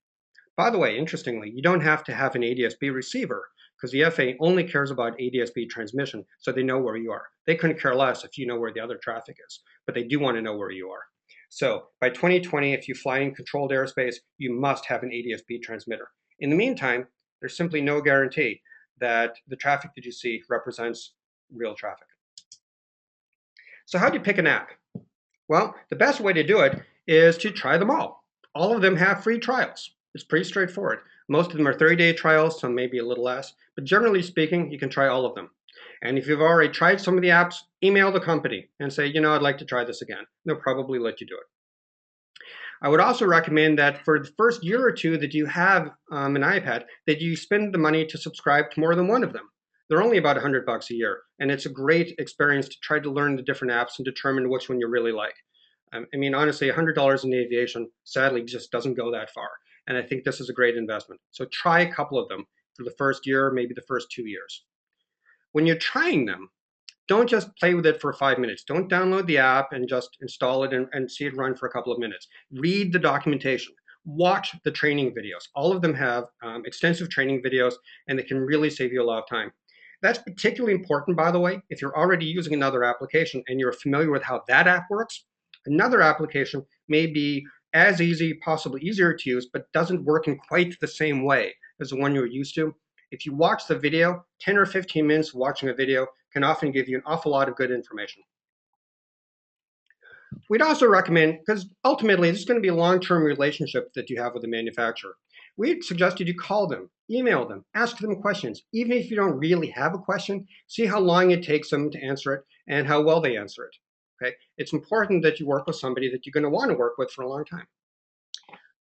By the way, interestingly, you don't have to have an ADS-B receiver because the FAA only cares about ADS-B transmission, so they know where you are. They couldn't care less if you know where the other traffic is, but they do want to know where you are. So by 2020, if you fly in controlled airspace, you must have an ADS-B transmitter. In the meantime, there's simply no guarantee that the traffic that you see represents real traffic. So how do you pick an app? Well, the best way to do it is to try them all. All of them have free trials. It's pretty straightforward. Most of them are 30-day trials, some maybe a little less, but generally speaking, you can try all of them. And if you've already tried some of the apps, email the company and say, I'd like to try this again. They'll probably let you do it. I would also recommend that for the first year or two that you have an iPad, that you spend the money to subscribe to more than one of them. They're only about $100 a year, and it's a great experience to try to learn the different apps and determine which one you really like. Honestly, $100 in aviation sadly just doesn't go that far, and I think this is a great investment. So try a couple of them for the first year, maybe the first 2 years. When you're trying them, don't just play with it for 5 minutes. Don't download the app and just install it and see it run for a couple of minutes. Read the documentation. Watch the training videos. All of them have extensive training videos, and they can really save you a lot of time. That's particularly important, by the way, if you're already using another application and you're familiar with how that app works. Another application may be as easy, possibly easier to use, but doesn't work in quite the same way as the one you're used to. If you watch the video, 10 or 15 minutes watching a video can often give you an awful lot of good information. We'd also recommend, because ultimately this is going to be a long-term relationship that you have with the manufacturer, we'd suggest you call them, email them, ask them questions. Even if you don't really have a question, see how long it takes them to answer it and how well they answer it. Okay? It's important that you work with somebody that you're going to want to work with for a long time.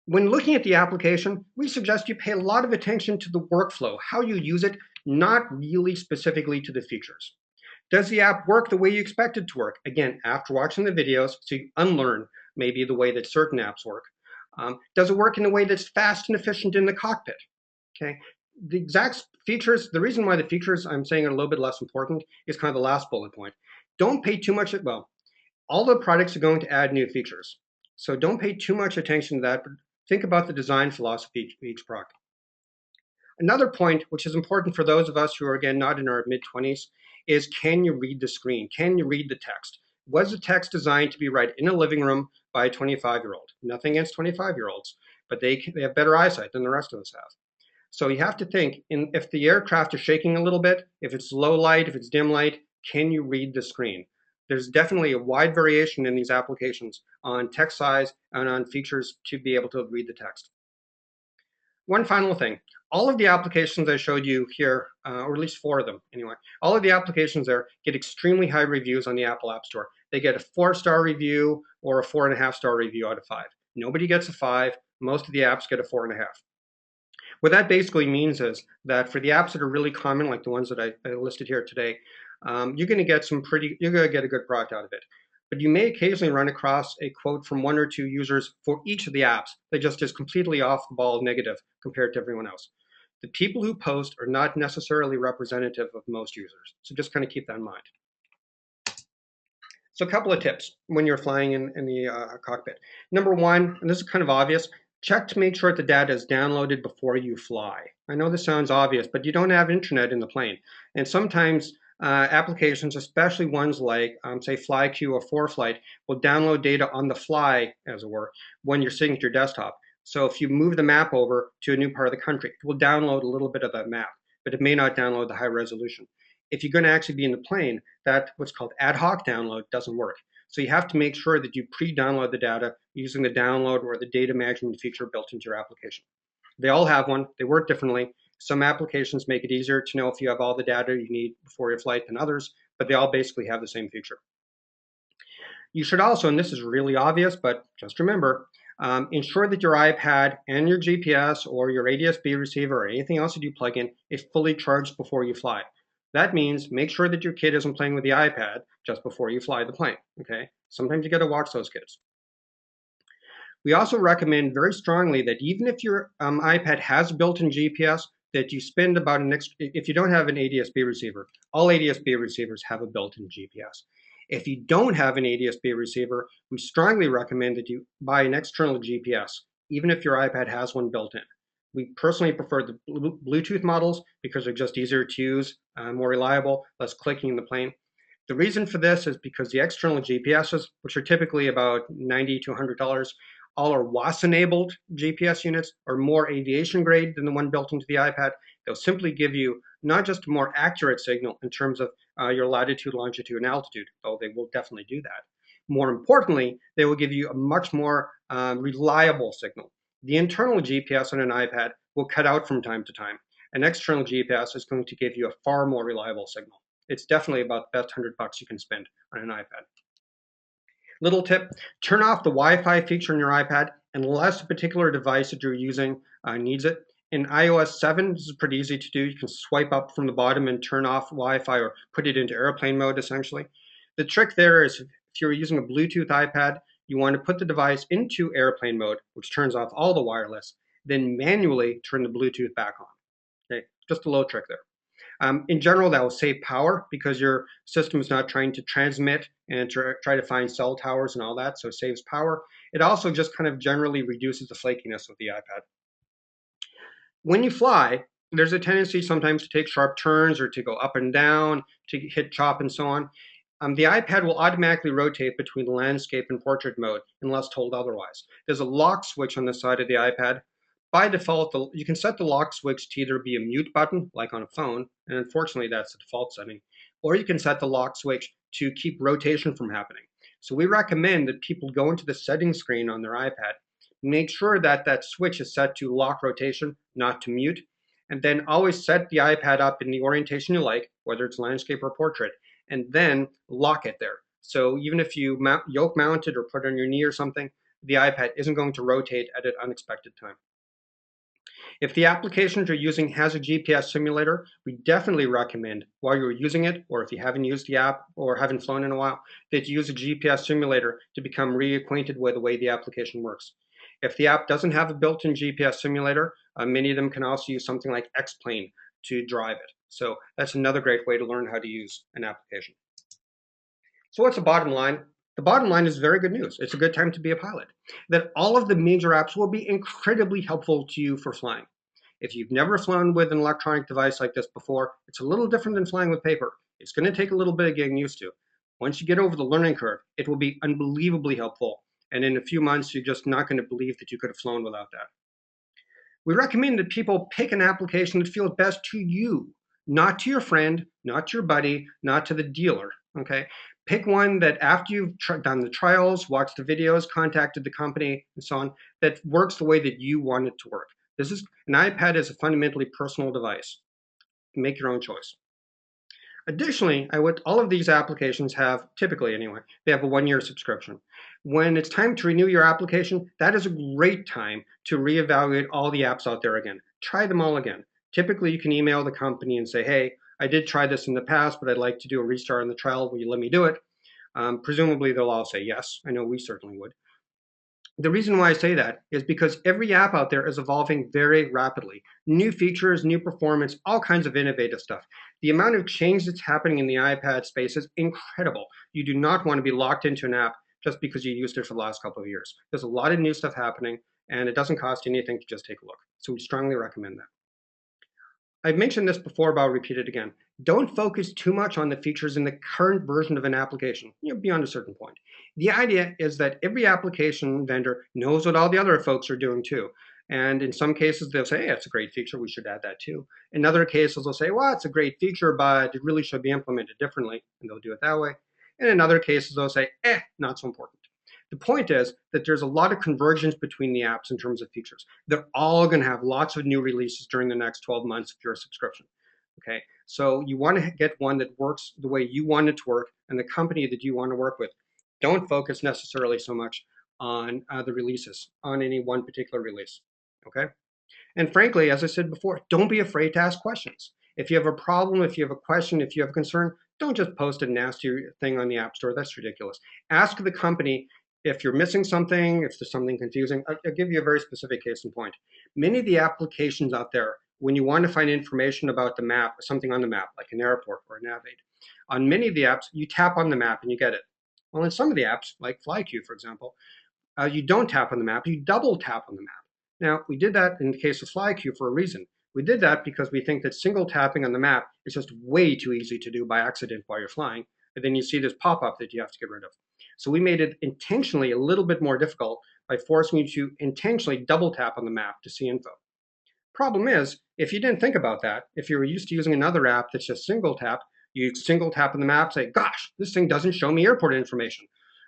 When looking at the application, we suggest you pay a lot of attention to the workflow, how you use it, not really specifically to the features. Does the app work the way you expect it to work? Again, after watching the videos, so you unlearn maybe the way that certain apps work. Does it work in a way that's fast and efficient in the cockpit? Okay. The exact features, the reason why the features I'm saying are a little bit less important is kind of the last bullet point. Don't pay too much, all the products are going to add new features. So don't pay too much attention to that, but think about the design philosophy of each product. Another point, which is important for those of us who are, again, not in our mid-20s, is can you read the screen? Can you read the text? Was the text designed to be read in a living room by a 25-year-old? Nothing against 25-year-olds, but they have better eyesight than the rest of us have. So you have to think, if the aircraft is shaking a little bit, if it's low light, if it's dim light, can you read the screen? There's definitely a wide variation in these applications on text size and on features to be able to read the text. One final thing, all of the applications I showed you here, or at least 4 of them anyway, all of the applications there get extremely high reviews on the Apple App Store. They get a 4-star review or a 4.5-star review out of 5. Nobody gets a 5. Most of the apps get a 4.5. What that basically means is that for the apps that are really common, like the ones that I listed here today, you're going to get a good product out of it. But you may occasionally run across a quote from 1 or 2 users for each of the apps that just is completely off the ball negative compared to everyone else. The people who post are not necessarily representative of most users. So just kind of keep that in mind. So a couple of tips when you're flying in the cockpit. Number 1, and this is kind of obvious, check to make sure the data is downloaded before you fly. I know this sounds obvious, but you don't have internet in the plane. And sometimes applications, especially ones like, say, FlyQ or ForeFlight, will download data on the fly, as it were, when you're sitting at your desktop. So if you move the map over to a new part of the country, it will download a little bit of that map, but it may not download the high resolution. If you're going to actually be in the plane, that what's called ad hoc download doesn't work. So you have to make sure that you pre-download the data using the download or the data management feature built into your application. They all have one. They work differently. Some applications make it easier to know if you have all the data you need before your flight than others, but they all basically have the same feature. You should also, and this is really obvious, but just remember, ensure that your iPad and your GPS or your ADS-B receiver or anything else that you plug in is fully charged before you fly. That means make sure that your kid isn't playing with the iPad just before you fly the plane, okay? Sometimes you got to watch those kids. We also recommend very strongly that even if your iPad has built-in GPS, that you spend about if you don't have an ADS-B receiver, all ADS-B receivers have a built-in GPS. If you don't have an ADS-B receiver, we strongly recommend that you buy an external GPS, even if your iPad has one built in. We personally prefer the Bluetooth models because they're just easier to use, more reliable, less clicking in the plane. The reason for this is because the external GPSs, which are typically about $90 to $100, all are WAAS-enabled GPS units, are more aviation grade than the one built into the iPad. They'll simply give you not just a more accurate signal in terms of your latitude, longitude, and altitude, though they will definitely do that. More importantly, they will give you a much more reliable signal. The internal GPS on an iPad will cut out from time to time. An external GPS is going to give you a far more reliable signal. It's definitely about the best $100 you can spend on an iPad. Little tip, turn off the Wi-Fi feature on your iPad unless a particular device that you're using needs it. In iOS 7, this is pretty easy to do. You can swipe up from the bottom and turn off Wi-Fi or put it into airplane mode, essentially. The trick there is if you're using a Bluetooth iPad, you want to put the device into airplane mode, which turns off all the wireless, then manually turn the Bluetooth back on. Okay, just a little trick there. In general, that will save power because your system is not trying to transmit and try to find cell towers and all that, so it saves power. It also just kind of generally reduces the flakiness of the iPad. When you fly, there's a tendency sometimes to take sharp turns or to go up and down, to hit chop and so on. The iPad will automatically rotate between landscape and portrait mode unless told otherwise. There's a lock switch on the side of the iPad. By default, you can set the lock switch to either be a mute button, like on a phone, and unfortunately that's the default setting, or you can set the lock switch to keep rotation from happening. So we recommend that people go into the settings screen on their iPad, make sure that that switch is set to lock rotation, not to mute, and then always set the iPad up in the orientation you like, whether it's landscape or portrait, and then lock it there. So even if you yoke mount it or put it on your knee or something, the iPad isn't going to rotate at an unexpected time. If the application you're using has a GPS simulator, we definitely recommend while you're using it, or if you haven't used the app or haven't flown in a while, that you use a GPS simulator to become reacquainted with the way the application works. If the app doesn't have a built-in GPS simulator, many of them can also use something like X-Plane to drive it. So that's another great way to learn how to use an application. So what's the bottom line? The bottom line is very good news. It's a good time to be a pilot. That all of the major apps will be incredibly helpful to you for flying. If you've never flown with an electronic device like this before, it's a little different than flying with paper. It's going to take a little bit of getting used to. Once you get over the learning curve, it will be unbelievably helpful. And in a few months, you're just not going to believe that you could have flown without that. We recommend that people pick an application that feels best to you, not to your friend, not to your buddy, not to the dealer, okay? Pick one that after you've done the trials, watched the videos, contacted the company, and so on, that works the way that you want it to work. An iPad is a fundamentally personal device. Make your own choice. Additionally, all of these applications have, typically anyway, they have a 1-year subscription. When it's time to renew your application, that is a great time to reevaluate all the apps out there again. Try them all again. Typically, you can email the company and say, hey, I did try this in the past, but I'd like to do a restart on the trial. Will you let me do it? Presumably, they'll all say yes. I know we certainly would. The reason why I say that is because every app out there is evolving very rapidly. New features, new performance, all kinds of innovative stuff. The amount of change that's happening in the iPad space is incredible. You do not want to be locked into an app just because you used it for the last couple of years. There's a lot of new stuff happening, and it doesn't cost you anything to just take a look. So we strongly recommend that. I've mentioned this before, but I'll repeat it again. Don't focus too much on the features in the current version of an application, beyond a certain point. The idea is that every application vendor knows what all the other folks are doing too. And in some cases, they'll say, hey, it's a great feature, we should add that too. In other cases, they'll say, well, it's a great feature, but it really should be implemented differently, and they'll do it that way. And in other cases, they'll say, not so important. The point is that there's a lot of convergence between the apps in terms of features. They're all going to have lots of new releases during the next 12 months of your subscription. Okay, so you want to get one that works the way you want it to work and the company that you want to work with. Don't focus necessarily so much on the releases, on any one particular release. Okay, and frankly, as I said before, don't be afraid to ask questions. If you have a problem, if you have a question, if you have a concern, don't just post a nasty thing on the App Store. That's ridiculous. Ask the company if you're missing something, if there's something confusing. I'll give you a very specific case in point. Many of the applications out there, when you want to find information about the map, something on the map, like an airport or a navigate, on many of the apps, you tap on the map and you get it. Well, in some of the apps, like FlyQ, for example, you don't tap on the map, you double tap on the map. Now, we did that in the case of FlyQ for a reason. We did that because we think that single tapping on the map is just way too easy to do by accident while you're flying. And then you see this pop-up that you have to get rid of. So we made it intentionally a little bit more difficult by forcing you to intentionally double tap on the map to see info. Problem is, if you didn't think about that, if you were used to using another app that's just single tap, you single tap on the map, say, gosh, this thing doesn't show me airport information.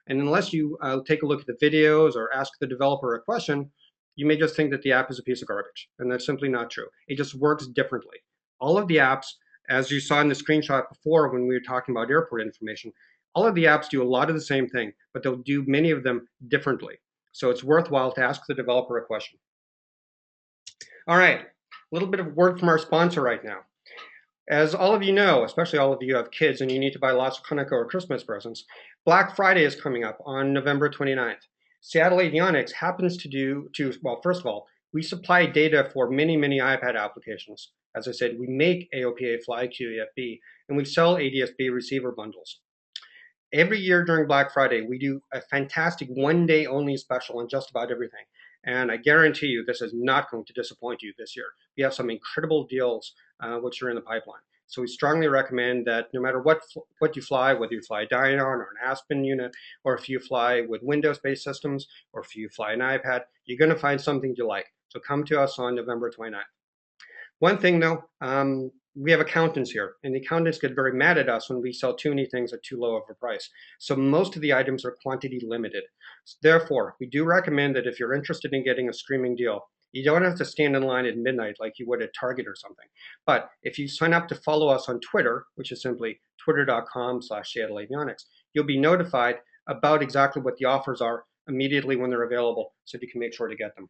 And unless you take a look at the videos or ask the developer a question, you may just think that the app is a piece of garbage. And that's simply not true. It just works differently. All of the apps, as you saw in the screenshot before when we were talking about airport information, all of the apps do a lot of the same thing, but they'll do many of them differently. So it's worthwhile to ask the developer a question. All right, a little bit of word from our sponsor right now. As all of you know, especially all of you who have kids and you need to buy lots of Hanukkah or Christmas presents, Black Friday is coming up on November 29th. Seattle Avionics happens well, first of all, we supply data for many, many iPad applications. As I said, we make AOPA FlyQ EFB, and we sell ADS-B receiver bundles. Every year during Black Friday, we do a fantastic one-day only special on just about everything. And I guarantee you this is not going to disappoint you this year. We have some incredible deals which are in the pipeline. So we strongly recommend that no matter what you fly, whether you fly Dion or an Aspen unit, or if you fly with Windows-based systems, or if you fly an iPad, you're going to find something you like. So come to us on November 29th. One thing though, we have accountants here, and the accountants get very mad at us when we sell too many things at too low of a price. So most of the items are quantity limited. Therefore, we do recommend that if you're interested in getting a streaming deal, you don't have to stand in line at midnight like you would at Target or something. But if you sign up to follow us on Twitter, which is simply twitter.com/SeattleAvionics, you'll be notified about exactly what the offers are immediately when they're available, so you can make sure to get them.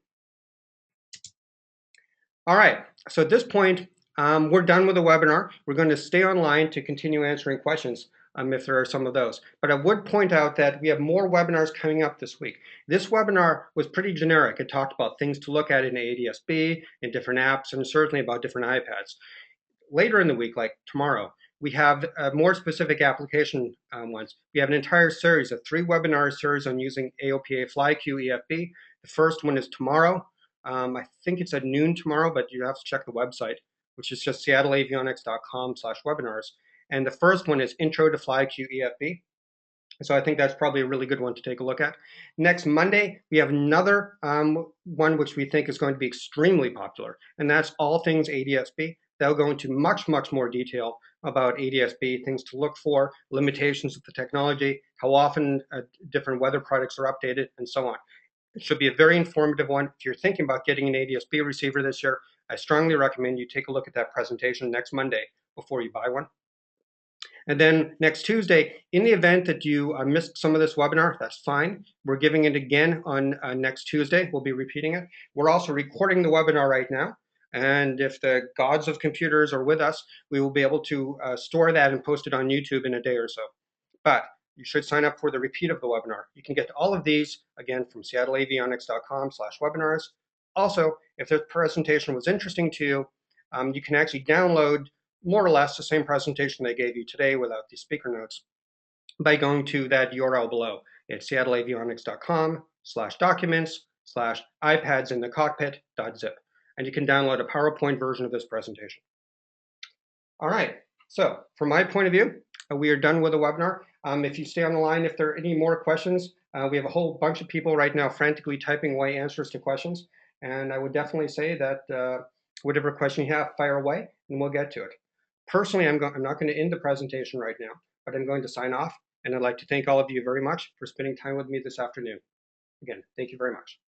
All right, so at this point, we're done with the webinar. We're going to stay online to continue answering questions if there are some of those. But I would point out that we have more webinars coming up this week. This webinar was pretty generic. It talked about things to look at in ADS-B, in different apps, and certainly about different iPads. Later in the week, like tomorrow, we have more specific application ones. We have an entire series, a 3-webinar series on using AOPA FlyQ EFB. The first one is tomorrow. I think it's at noon tomorrow, but you have to check the website, which is just seattleavionics.com/webinars. And the first one is Intro to FlyQ EFB. So I think that's probably a really good one to take a look at. Next Monday, we have another one which we think is going to be extremely popular, and that's all things ADS-B. They'll go into much, much more detail about ADS-B, things to look for, limitations of the technology, how often different weather products are updated, and so on. It should be a very informative one. If you're thinking about getting an ADS-B receiver this year, I strongly recommend you take a look at that presentation next Monday before you buy one. And then next Tuesday, in the event that you missed some of this webinar, that's fine. We're giving it again on next Tuesday. We'll be repeating it. We're also recording the webinar right now. And if the gods of computers are with us, we will be able to store that and post it on YouTube in a day or so. But you should sign up for the repeat of the webinar. You can get all of these, again, from seattleavionics.com/webinars. Also, if this presentation was interesting to you, you can actually download more or less the same presentation they gave you today without the speaker notes by going to that URL below. It's seattleavionics.com/documents/iPads in the cockpit.zip. And you can download a PowerPoint version of this presentation. All right, so from my point of view, we are done with the webinar. If you stay on the line, if there are any more questions, we have a whole bunch of people right now frantically typing away answers to questions. And I would definitely say that whatever question you have, fire away, and we'll get to it. Personally, I'm not going to end the presentation right now, but I'm going to sign off. And I'd like to thank all of you very much for spending time with me this afternoon. Again, thank you very much.